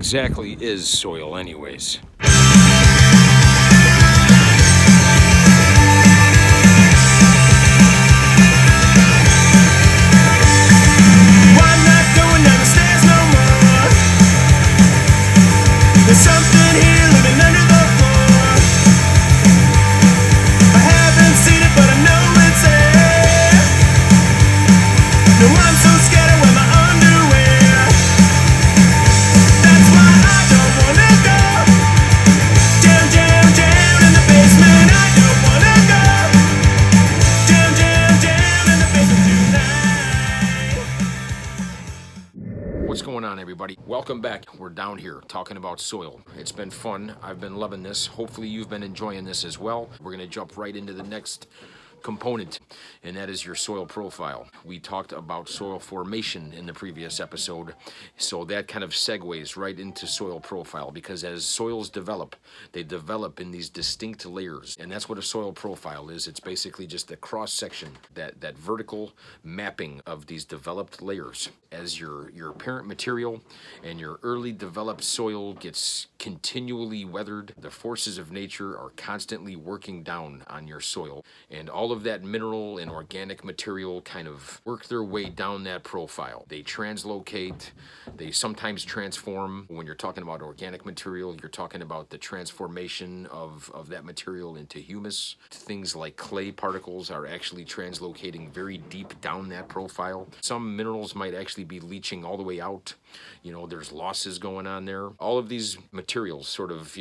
exactly is soil anyways? There's something here living under the floor. I haven't seen it, but I know it's there. No, I'm so scared I wear my underwear. That's why I don't wanna go down, down, down in the basement. I don't wanna go down, down, down in the basement tonight. What's going on, everybody? Welcome back. We're down here talking about soil. It's been fun. I've been loving this. Hopefully you've been enjoying this as well. We're going to jump right into the next component, and that is your soil profile. We talked about soil formation in the previous episode, so that kind of segues right into soil profile, because as soils develop, they develop in these distinct layers, and that's what a soil profile is. It's basically just the cross section, that vertical mapping of these developed layers. As your parent material and your early developed soil gets continually weathered, the forces of nature are constantly working down on your soil, and all of that mineral and organic material kind of work their way down that profile. They translocate, they sometimes transform. When you're talking about organic material, you're talking about the transformation of that material into humus. Things like clay particles are actually translocating very deep down that profile. Some minerals might actually be leaching all the way out. You know, there's losses going on there. All of these materials sort of,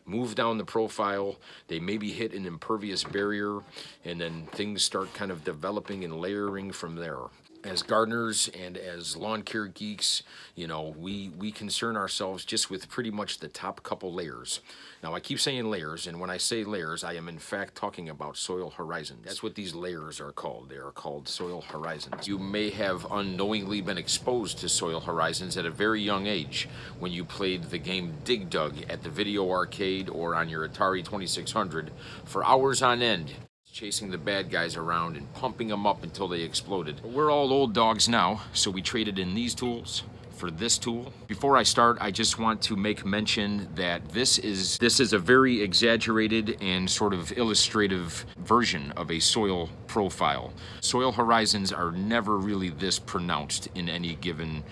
move down the profile. They maybe hit an impervious barrier, and then things start kind of developing and layering from there. As gardeners and as lawn care geeks, we concern ourselves just with pretty much the top couple layers. Now, I keep saying layers, and when I say layers, I am in fact talking about soil horizons. That's what these layers are called. They are called soil horizons. You may have unknowingly been exposed to soil horizons at a very young age when you played the game Dig Dug at the video arcade or on your Atari 2600 for hours on end, chasing the bad guys around and pumping them up until they exploded. We're all old dogs now, so we traded in these tools for this tool. Before I start, I just want to make mention that this is a very exaggerated and sort of illustrative version of a soil profile. Soil horizons are never really this pronounced in any given,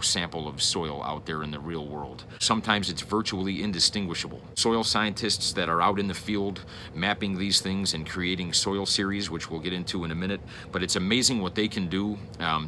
sample of soil out there in the real world. Sometimes it's virtually indistinguishable. Soil scientists that are out in the field mapping these things and creating soil series, which we'll get into in a minute, but it's amazing what they can do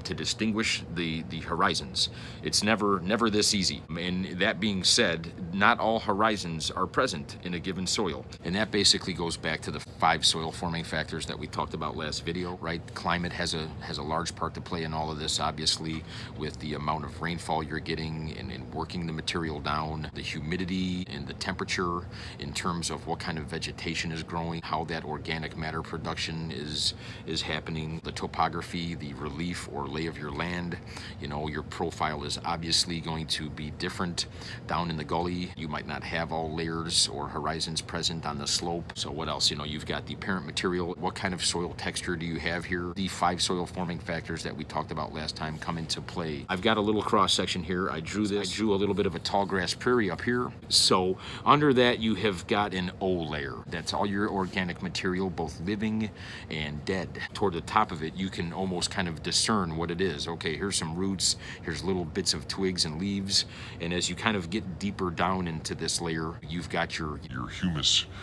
to distinguish the horizons. It's never this easy. And that being said, not all horizons are present in a given soil. And that basically goes back to the 5 soil forming factors that we talked about last video, right? Climate has a large part to play in all of this, obviously, with the amount of rainfall you're getting and working the material down, the humidity and the temperature in terms of what kind of vegetation is growing, how that organic matter production is happening, the topography, the relief or lay of your land. Your profile is obviously going to be different down in the gully. You might not have all layers or horizons present on the slope. So what else? You've got the parent material. What kind of soil texture do you have here? The 5 soil forming factors that we talked about last time come into play. I've got a little cross section here. I drew a little bit of a tall grass prairie up here. So under that you have got an O layer. That's all your organic material, both living and dead. Toward the top of it, you can almost kind of discern what it is. Okay, here's some roots, here's little bits of twigs and leaves, and as you kind of get deeper down into this layer, you've got your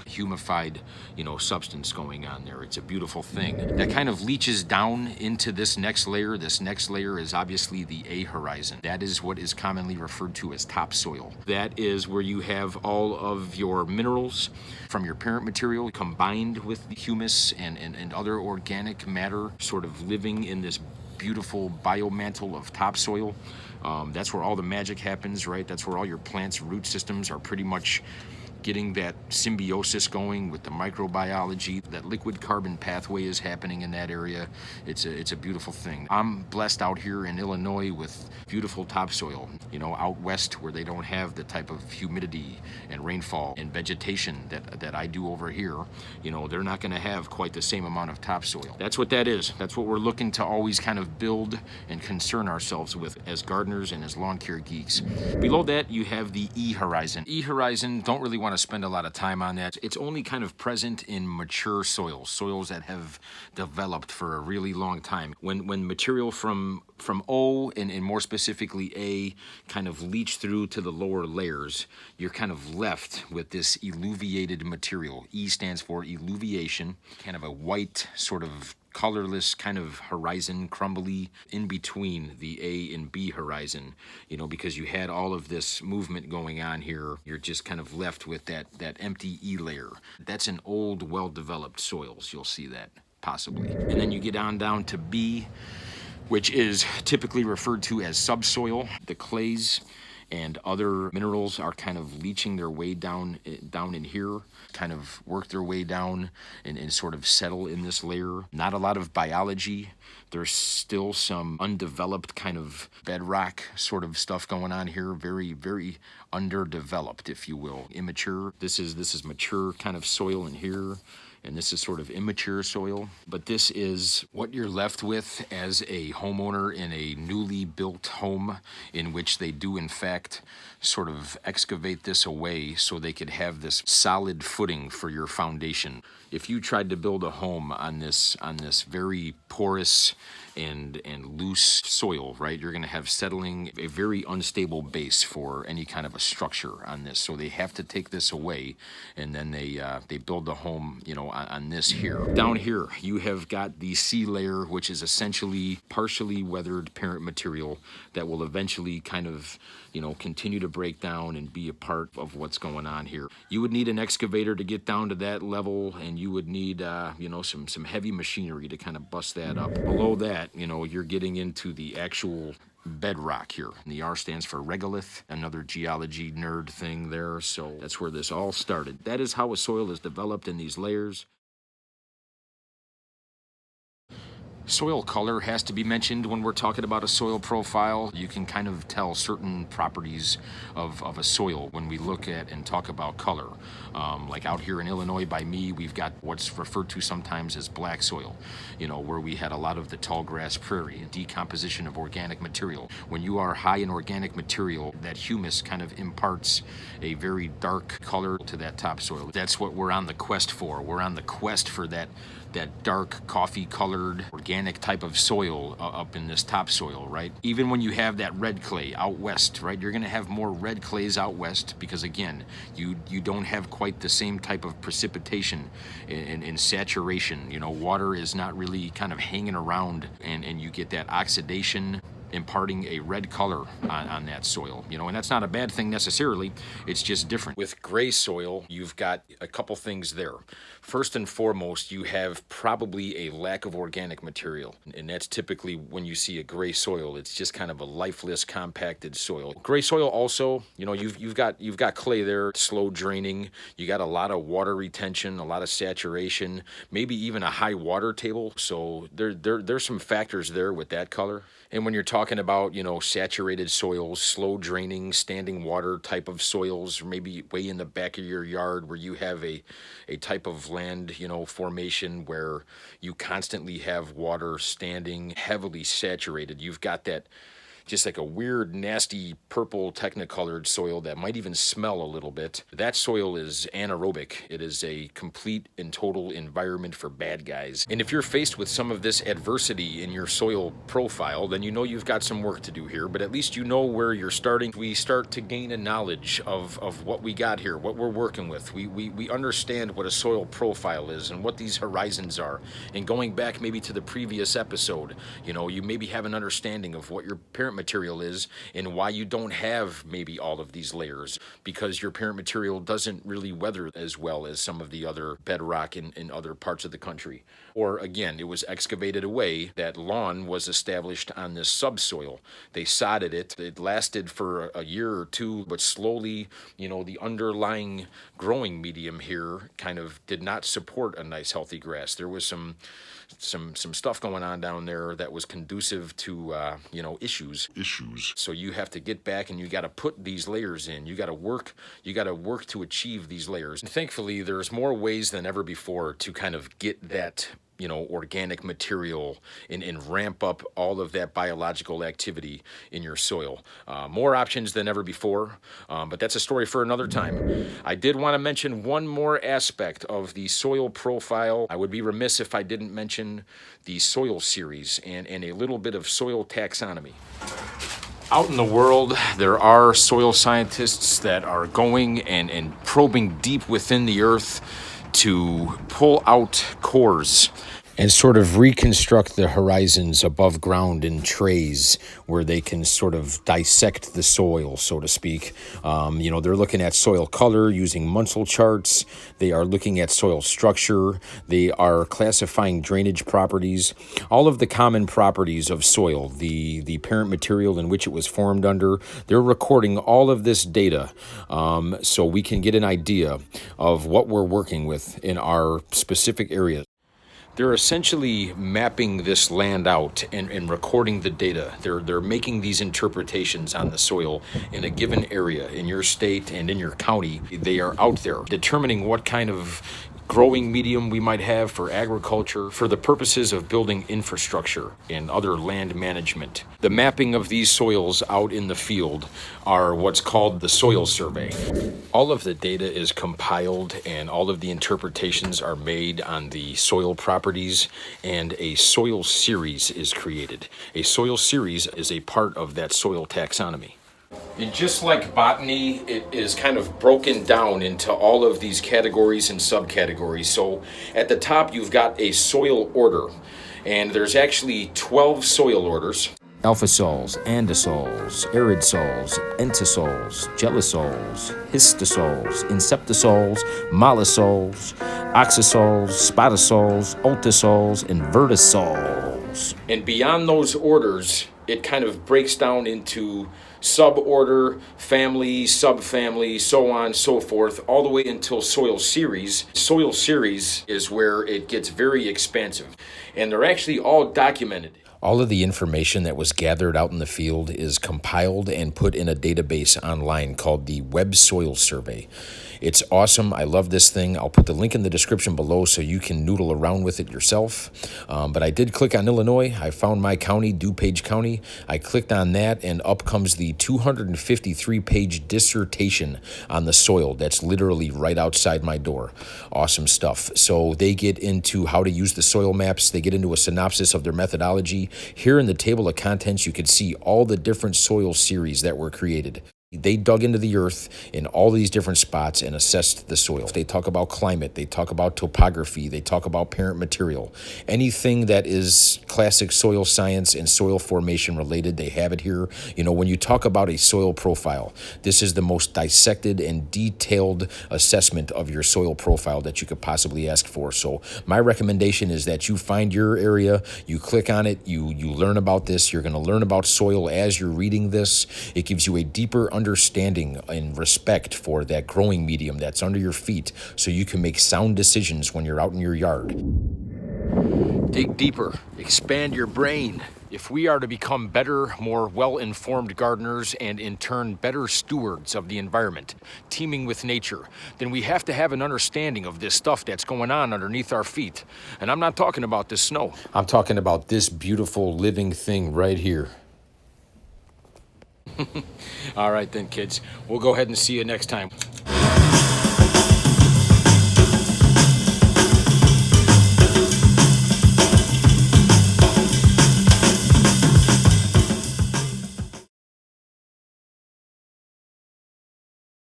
humified, substance going on there. It's a beautiful thing. That kind of leaches down into this next layer. This next layer is obviously the A horizon. That is what is commonly referred to as topsoil. That is where you have all of your minerals from your parent material combined with the humus and other organic matter sort of living in this beautiful biomantle of topsoil. That's where all the magic happens, right? That's where all your plants' root systems are pretty much getting that symbiosis going with the microbiology. That liquid carbon pathway is happening in that area. It's a beautiful thing. I'm blessed out here in Illinois with beautiful topsoil. You know, out west where they don't have the type of humidity and rainfall and vegetation that I do over here, you know, they're not going to have quite the same amount of topsoil. That's what that is. That's what we're looking to always kind of build and concern ourselves with as gardeners and as lawn care geeks. Below that, you have the E horizon. E horizon, don't really want to spend a lot of time on that. It's only kind of present in mature soils, soils that have developed for a really long time. When material from O and more specifically A kind of leach through to the lower layers, you're kind of left with this eluviated material. E stands for eluviation, kind of a white sort of colorless kind of horizon, crumbly in between the A and B horizon, you know, because you had all of this movement going on here. You're just kind of left with that empty E layer. That's in old, well-developed soils. You'll see that possibly. And then you get on down to B, which is typically referred to as subsoil. The clays and other minerals are kind of leaching their way down in here, kind of work their way down and sort of settle in this layer. Not a lot of biology. There's still some undeveloped kind of bedrock sort of stuff going on here. Very, very underdeveloped, if you will. Immature. This is mature kind of soil in here. And this is sort of immature soil. But this is what you're left with as a homeowner in a newly built home, in which they do in fact sort of excavate this away so they could have this solid footing for your foundation. If you tried to build a home on this very porous and loose soil, right, you're going to have settling a very unstable base for any kind of a structure on this. So they have to take this away, and then they build the home, you know, on this here. Down here, you have got the C layer, which is essentially partially weathered parent material that will eventually kind of, you know, continue to break down and be a part of what's going on here. You would need an excavator to get down to that level, and you would need, you know, some heavy machinery to kind of bust that up. Below that, you know, you're getting into the actual bedrock here. And the R stands for regolith, another geology nerd thing there. So that's where this all started. That is how a soil is developed in these layers. Soil color has to be mentioned when we're talking about a soil profile. You can kind of tell certain properties of a soil when we look at and talk about color. Like out here in Illinois by me, we've got what's referred to sometimes as black soil, you know, where we had a lot of the tall grass prairie, decomposition of organic material. When you are high in organic material, that humus kind of imparts a very dark color to that topsoil. That's what we're on the quest for. We're on the quest for that dark coffee colored organic type of soil up in this topsoil, right? Even when you have that red clay out west, right, you're going to have more red clays out west because, again, you don't have quite the same type of precipitation and saturation. You know, water is not really kind of hanging around, and you get that oxidation imparting a red color on that soil, you know, and that's not a bad thing necessarily. It's just different. With gray soil, you've got a couple things there. First and foremost, you have probably a lack of organic material, and that's typically when you see a gray soil. It's just kind of a lifeless, compacted soil. Gray soil also, you know, you've got clay there, slow draining. You got a lot of water retention, a lot of saturation, maybe even a high water table. So there's some factors there with that color. And when you're talking about, you know, saturated soils, slow draining, standing water type of soils, or maybe way in the back of your yard where you have a type of land, you know, formation where you constantly have water standing heavily saturated, you've got that just like a weird, nasty, purple, technicolored soil that might even smell a little bit. That soil is anaerobic. It is a complete and total environment for bad guys. And if you're faced with some of this adversity in your soil profile, then you know you've got some work to do here, but at least you know where you're starting. We start to gain a knowledge of what we got here, what we're working with. We understand what a soil profile is and what these horizons are. And going back maybe to the previous episode, you know, you maybe have an understanding of what your parent material is and why you don't have maybe all of these layers, because your parent material doesn't really weather as well as some of the other bedrock in other parts of the country. Or again, it was excavated away. That lawn was established on this subsoil. They sodded it. It lasted for a year or two, but slowly, the underlying growing medium here kind of did not support a nice healthy grass. There was some stuff going on down there that was conducive to issues. So you have to get back and you got to put these layers in. You got to work to achieve these layers. And thankfully, there's more ways than ever before to kind of get that organic material and ramp up all of that biological activity in your soil. More options than ever before, but that's a story for another time. I did want to mention one more aspect of the soil profile. I would be remiss if I didn't mention the soil series and a little bit of soil taxonomy. Out in the world, there are soil scientists that are going and probing deep within the earth to pull out cores and sort of reconstruct the horizons above ground in trays where they can sort of dissect the soil, so to speak. They're looking at soil color using Munsell charts. They are looking at soil structure. They are classifying drainage properties, all of the common properties of soil, the parent material in which it was formed under. They're recording all of this data so we can get an idea of what we're working with in our specific areas. They're essentially mapping this land out and recording the data. They're making these interpretations on the soil in a given area, in your state and in your county. They are out there determining what kind of growing medium we might have for agriculture, for the purposes of building infrastructure and other land management. The mapping of these soils out in the field are what's called the soil survey. All of the data is compiled and all of the interpretations are made on the soil properties, and a soil series is created. A soil series is a part of that soil taxonomy. And just like botany, it is kind of broken down into all of these categories and subcategories. So at the top, you've got a soil order, and there's actually 12 soil orders. Alpha soils, andisols, arid soils, entisols, gelisols, histosols, inceptisols, mollisols, oxisols, spotisols, ultisols, and vertisols. And beyond those orders, it kind of breaks down into suborder, family, subfamily, so on, so forth, all the way until soil series. Soil series is where it gets very expansive, and they're actually all documented. All of the information that was gathered out in the field is compiled and put in a database online called the Web Soil Survey. It's awesome. I love this thing. I'll put the link in the description below so you can noodle around with it yourself. But I did click on Illinois. I found my county, DuPage County. I clicked on that, and up comes the 253-page dissertation on the soil that's literally right outside my door. Awesome stuff. So they get into how to use the soil maps. They get into a synopsis of their methodology. Here in the table of contents, you can see all the different soil series that were created. They dug into the earth in all these different spots and assessed the soil. They talk about climate, they talk about topography, they talk about parent material. Anything that is classic soil science and soil formation related, they have it here. When you talk about a soil profile, this is the most dissected and detailed assessment of your soil profile that you could possibly ask for. So my recommendation is that you find your area, you click on it, you learn about this. You're going to learn about soil as you're reading this. It gives you a deeper understanding and respect for that growing medium that's under your feet, so you can make sound decisions when you're out in your yard. Dig deeper, expand your brain. If we are to become better, more well-informed gardeners and in turn better stewards of the environment, teeming with nature, then we have to have an understanding of this stuff that's going on underneath our feet. And I'm not talking about this snow. I'm talking about this beautiful living thing right here. All right then, kids. We'll go ahead and see you next time.